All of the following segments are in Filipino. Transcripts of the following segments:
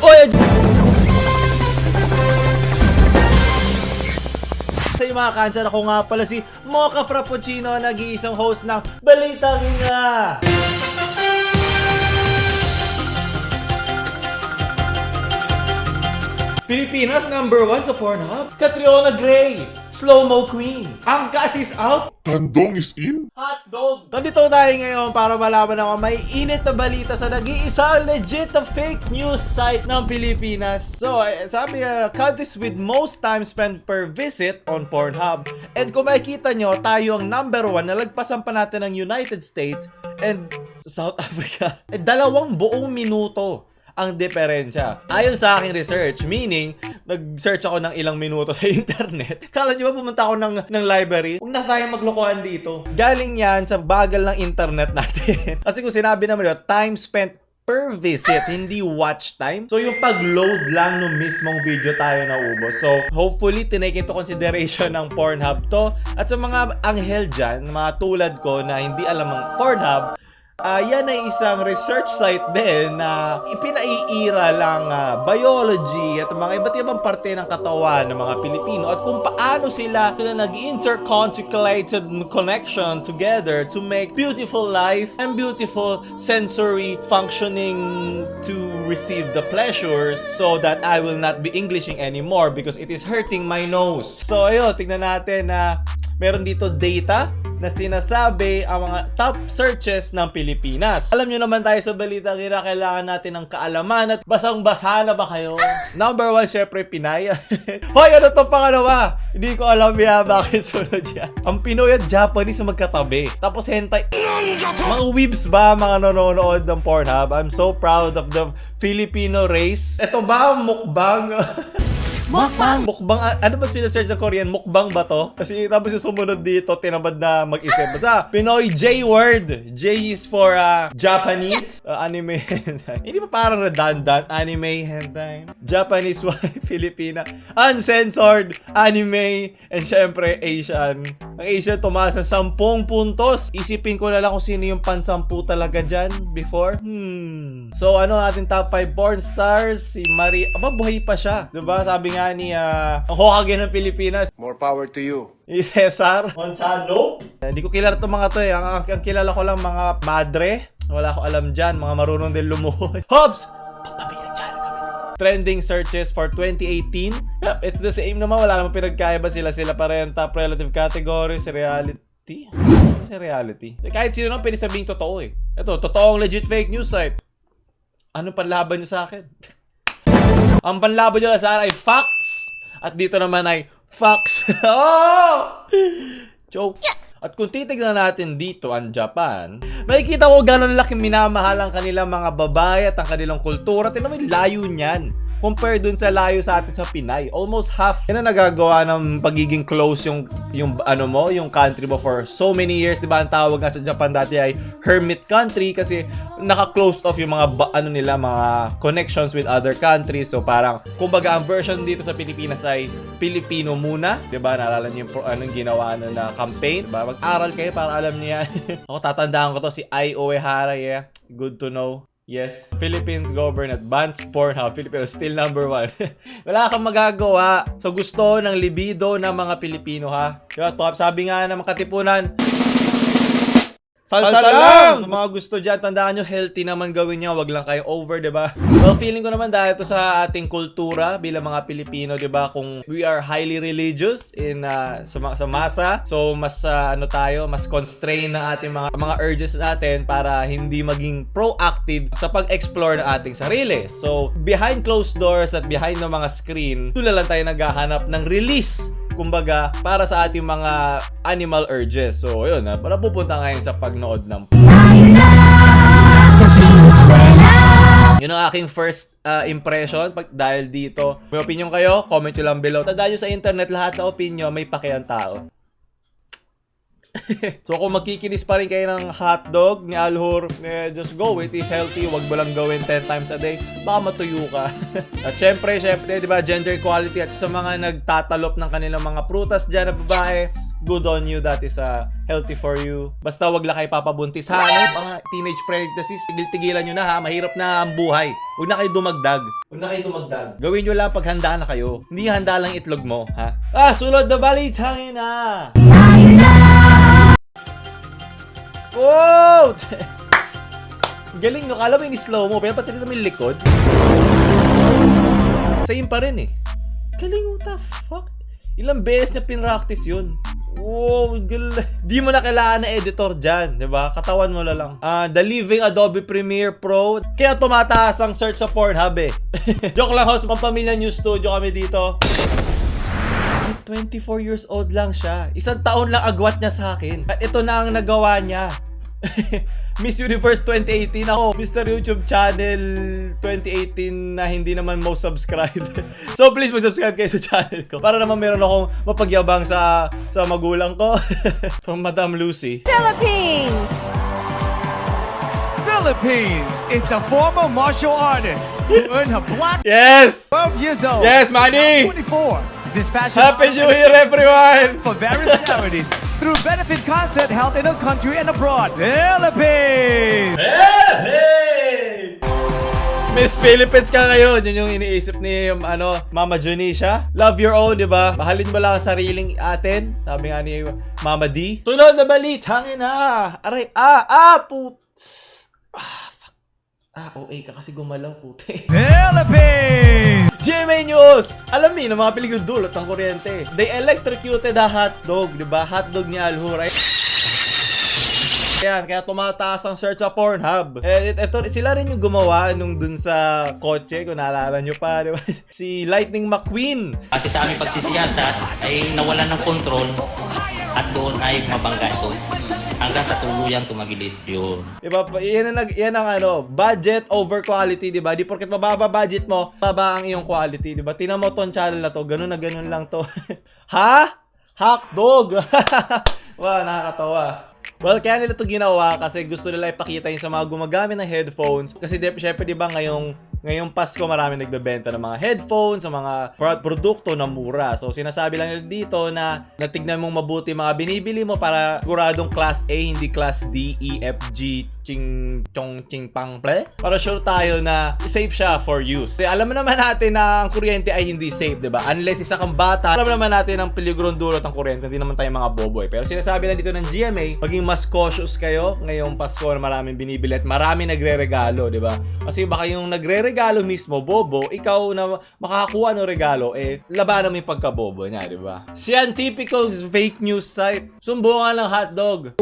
Oy! Sa inyo mga kansan, ako nga pala si Mocha Frappuccino, nag-iisang host ng Balita Kinga! Pilipinas #1 sa Pornhub. Catriona Gray, Slow-Mo Queen. Ang gas is out. Tandong is in? Hotdog! Nandito tayo ngayon para malaman ako may init na balita sa nag-iisang legit na fake news site ng Pilipinas. So, sabi nga, countries with most time spent per visit on Pornhub. And kung makikita nyo, tayo ang #1, nalagpasan pa natin ng United States and South Africa. 2 buong minuto ang diferensya. Ayon sa aking research, meaning, nag-search ako ng ilang minuto sa internet. Kala nyo ba pumunta ako ng library? Huwag na tayo maglokohan dito. Galing yan sa bagal ng internet natin. Kasi kung sinabi naman yun, time spent per visit, hindi watch time. So yung pag-load lang ng mismong video tayo naubos. So hopefully, tinake into consideration ng Pornhub to. At sa mga anghel dyan, mga tulad ko na hindi alam ang Pornhub, yan ay isang research site din na ipinaiira lang biology at mga iba't ibang parte ng katawan ng mga Pilipino at kung paano sila nag-interconjugated connection together to make beautiful life and beautiful sensory functioning to receive the pleasures so that I will not be Englishing anymore because it is hurting my nose. So ayun, tignan natin na meron dito data na sinasabi ang mga top searches ng Pilipinas. Alam nyo naman tayo sa Balita Kinga, kailangan natin ng kaalaman at basang-basa na ba kayo? #1, syempre, Pinay. Hoy, ano to pangalawa? Hindi ko alam yan, bakit sunod yan. Ang Pinoy at Japanese magkatabi. Tapos hentai. Mga weebs ba, mga nanonood ng Pornhub? I'm so proud of the Filipino race. Ito ba, mukbang? Mukbang, ano ba sinasearch ng Korean? Mukbang ba to? Kasi tapos yung sumunod dito, tinabad na mag-isip. Basta, Pinoy J-word. J is for Japanese. Anime hentai. Hindi ba parang redundant? Anime hentai. Japanese wife, Filipina. Uncensored. Anime. And syempre, Asian. Ang Asian tumaas ng 10 puntos. Isipin ko na lang kung sino yung pan-10 talaga dyan before. So, ano ating top 5 porn stars? Si Marie. Aba, buhay pa siya. Diba? Sabi nga ni ang Hokage ng Pilipinas. More power to you. Si Cesar Gonzalo. Hindi ko kilala itong mga to eh. Ang kilala ko lang mga madre. Wala ko alam dyan. Mga marunong din lumuhod. Hobbs! Pagtabi yan dyan. Trending searches for 2018. Yep, it's the same naman. Wala namang pinagkaiba sila. Sila pa rin top relative categories. Reality. Ano si reality? Kahit sino naman pwede sabihing totoo eh. Ito, totoong legit fake news site. Ano panlaban nyo sa akin? Ang panlaban nyo sa akin ay facts. At dito naman ay facts. Oh! Jokes. At kung titignan natin dito ang Japan, makikita ko gano'n laki minamahal ang kanilang mga babae at ang kanilang kultura. Tingnan mo yung layo niyan. Compare dun sa layo sa atin sa Pinay. Almost half. Yan ang nagagawa ng pagiging close yung country mo for so many years. Diba ang tawag nga sa Japan dati ay hermit country kasi naka-closed off yung mga mga connections with other countries. So parang kumbaga ang version dito sa Pilipinas ay Pilipino muna. Diba? Naalala niyo yung anong ginawa na campaign. Diba? Mag-aral kayo para alam niya. Ako tatandaan ko to si Ai Uehara. Yeah. Good to know. Yes, Philippines govern at bans Pornhub. Philippines still #1. Wala kang magagawa sa gusto ng libido ng mga Pilipino, ha? Diba? Sabi nga ng mga katipunan, salsa lang! Mga gusto dyan, tandaan nyo, healthy naman gawin nyo. Wag lang kayo over, diba? Well, feeling ko naman dahil ito sa ating kultura bilang mga Pilipino, diba? Kung we are highly religious sa masa, so mas mas constrained na ating mga urges natin para hindi maging proactive sa pag-explore ng ating sarili. So, behind closed doors at behind ng mga screen, tula lang tayo naghahanap ng release, kumbaga, para sa ating mga animal urges. So, yun, para pupunta ngayon sa pagnood ng yun ang aking first impression dahil dito. May opinion kayo? Comment nyo lang below. Tandaan nyo sa internet, lahat na opinion may pakiang tao. So kung magkikinis pa rin kayo ng hotdog ni Alhur, just go. It is healthy. Wag mo lang gawin 10 times a day. Baka matuyo ka. At syempre, di ba, gender equality. At sa mga nagtatalop ng kanilang mga prutas dyan na babae, good on you. That is healthy for you. Basta wag lang kayo papabuntis ha. Mga teenage pregnancies, tigil-tigilan nyo na ha. Mahirap na ang buhay. Huwag na kayo dumagdag. Gawin nyo lang pag handa na kayo. Hindi handa lang itlog mo, ha? Sulod na balitangin na! Wow! Galing, no? Kala mo yung slow mo, pero pati naman yung likod. Same pa rin eh. Galing, what the fuck? Ilang beses niya pinractice yun. Wow, di mo na kailangan na editor dyan, di ba? Katawan mo na lang. The Living Adobe Premiere Pro. Kaya tumataas ang search sa Pornhub eh. Joke lang, host. Pampamilya News Studio kami dito. 24 years old lang siya. 1 taon lang agwat niya sa akin. At ito na ang nagawa niya. Miss Universe 2018 ako. Mr. YouTube Channel 2018 na hindi naman most subscribed. So please mag-subscribe kayo sa channel ko. Para naman meron akong mapagyabang sa magulang ko. From Madam Lucy. Philippines is the former martial artist who earned her black Yes! 12 years old. Yes, Manny! 24. This fashion Happy New Year, everyone! for various charities through benefit concert held in the country and abroad. Philippines! Hey! Miss Philippines ka ngayon. Yun yung iniisip ni Mama Junisha. Love your own, di ba? Mahalin mo lang ang sariling atin. Sabi nga ni Mama D. Tunod na balit. Hangin na. Aray. Fuck. OA ka kasi gumalaw, puti. Philippines! GMA News! Alam niyo, mga peligro dulot ng kuryente. They electrocuted a hotdog, di ba? Hotdog ni Alhur. Ayan, kaya tumataas ang search sa Pornhub. Ito, sila rin yung gumawa nung dun sa kotse, kung naalala nyo pa, di ba? Si Lightning McQueen. Kasi sa aming pagsisiyasat ay nawalan ng kontrol at doon ay mabangga ito. Hanggang sa tuluyang tumagilid yun. Diba? Yan ang budget over quality, diba? Di porket mababa budget mo, baba ang iyong quality, diba? Tingnan mo tong channel na to, ganun na ganun lang to. Ha? Hotdog! Wow, nakakatawa. Well, kaya nila ito ginawa kasi gusto nila ipakita yung sa mga gumagamit ng headphones. Kasi syempre, di ba, ngayong Pasko marami nagbebenta ng mga headphones, sa mga produkto na mura. So, sinasabi lang nila dito na natignan mong mabuti mga binibili mo para siguradong class A, hindi class D, E, F, G, ching, chong, ching, pang, ple. Para sure tayo na safe siya for use. Kasi alam naman natin na ang kuryente ay hindi safe, di ba? Unless isa kang bata, alam naman natin ang peligrong dulot ng kuryente. Hindi naman tayo mga boboy. Pero sinasabi lang dito ng GMA, maging mas cautious kayo ngayong Pasko na maraming binibili at maraming nagre-regalo, di ba? Kasi baka yung nagre-regalo mismo, bobo, ikaw na makakakuha ng regalo, labanan mo yung pagkabobo niya, di ba? Scientific fake news site. Sumbungan ng hotdog.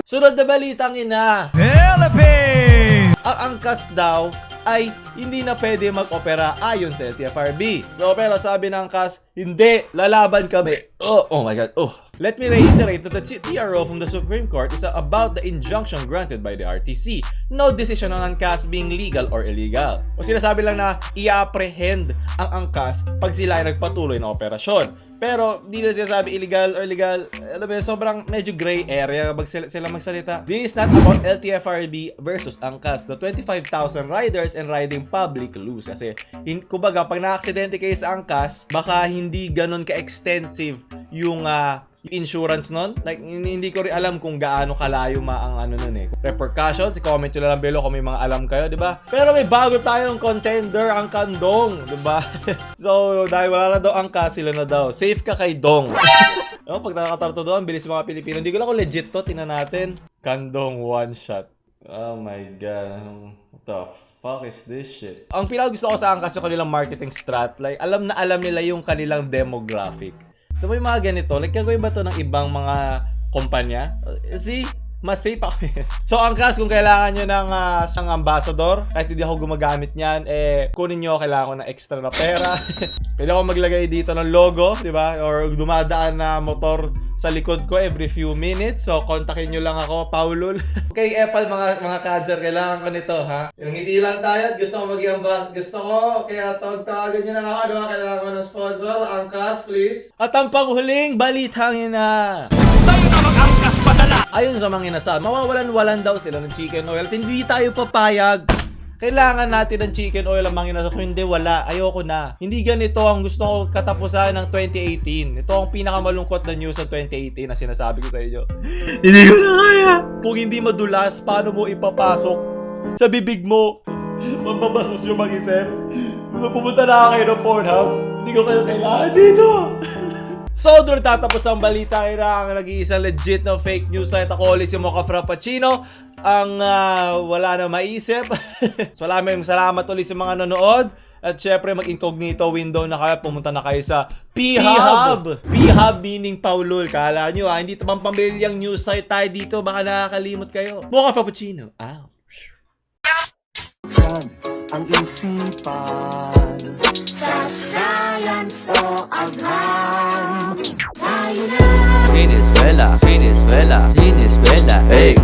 Sunod na balitang ina. Philippines! Ang angkas daw ay hindi na pwede mag-opera ayon sa LTFRB. So, pero sabi ng angkas, hindi, lalaban kami. Oh my God. Let me reiterate that the TRO from the Supreme Court is about the injunction granted by the RTC. No decision on angkas being legal or illegal. O sinasabi lang na i-apprehend ang angkas pag sila ay nagpatuloy na operasyon. Pero hindi na sinasabi illegal or legal. Alam mo, sobrang medyo gray area pag sila magsalita. This is not about LTFRB versus angkas. The 25,000 riders and riding public lose. Kasi, kumbaga, pag na-aksidente kayo sa angkas, baka hindi ganun ka-extensive yung insurance nun. Like, hindi ko rin alam kung gaano kalayo ang nun repercussions. I-comment nyo lang below kung may mga alam kayo, di ba? Pero may bago tayong contender, ang Kandong, di ba? So, dahil wala na daw angkas, sila na daw. Safe ka kay Dong. Pag nakakatarto doon, bilis mga Pilipino. Hindi ko lang kung legit to. Tingnan natin. Kandong one shot. Oh my God. What the fuck is this shit? Ang pinakagusto ko sa angkas yung kanilang marketing strat. Like, alam na alam nila yung kanilang demographic. Ito ba yung mga ganito? Like, gagawin ba ito ng ibang mga kumpanya? See? Mas safe ako. So, angkas, kung kailangan nyo ng isang ambassador, kahit hindi ako gumagamit niyan, kunin nyo, kailangan ko ng extra na pera. Pwede ako maglagay dito ng logo, di ba? Or dumadaan na motor sa likod ko every few minutes. So, kontakin nyo lang ako, Paulul. Okay, Apple, mga kadger, kailangan ko nito, ha? Yung ngiti lang tayo, gusto ko maging ambassador. Gusto ko, kaya tawagan nyo na ako, diba? Kailangan ko ng sponsor. Angkas, please. At ang panghuling balitangin na. Ayon sa mga inasal, mawawalan-walan daw sila ng chicken oil at hindi tayo papayag. Kailangan natin ng chicken oil ang mga inasal. Kung hindi, wala. Ayoko na. Hindi ganito ang gusto ko katapusan ng 2018. Ito ang pinakamalungkot na news ng 2018 na sinasabi ko sa inyo. Hindi ko na kaya. Kung hindi madulas, paano mo ipapasok sa bibig mo? Mababasos yung mag-isip. Pumunta na kayo ng Pornhub. Hindi ko kayo kailangan dito. So, doon tatapos ang balita. Ang nag-iisang legit na fake news site. Ako ulit si Mocha Frappuccino. Ang wala na maisip. So, maraming salamat ulit sa mga nanood. At syempre, mag-incognito window na kayo. Pumunta na kayo sa P-Hub. P-Hub meaning Paulul. Kala nyo hindi tamang pamilyang news site tayo dito. Baka nakakalimot kayo. Mocha Frappuccino. Ouch. Ang isipan sasayan o agam. Siniskwela, siniskwela, siniskwela, hey.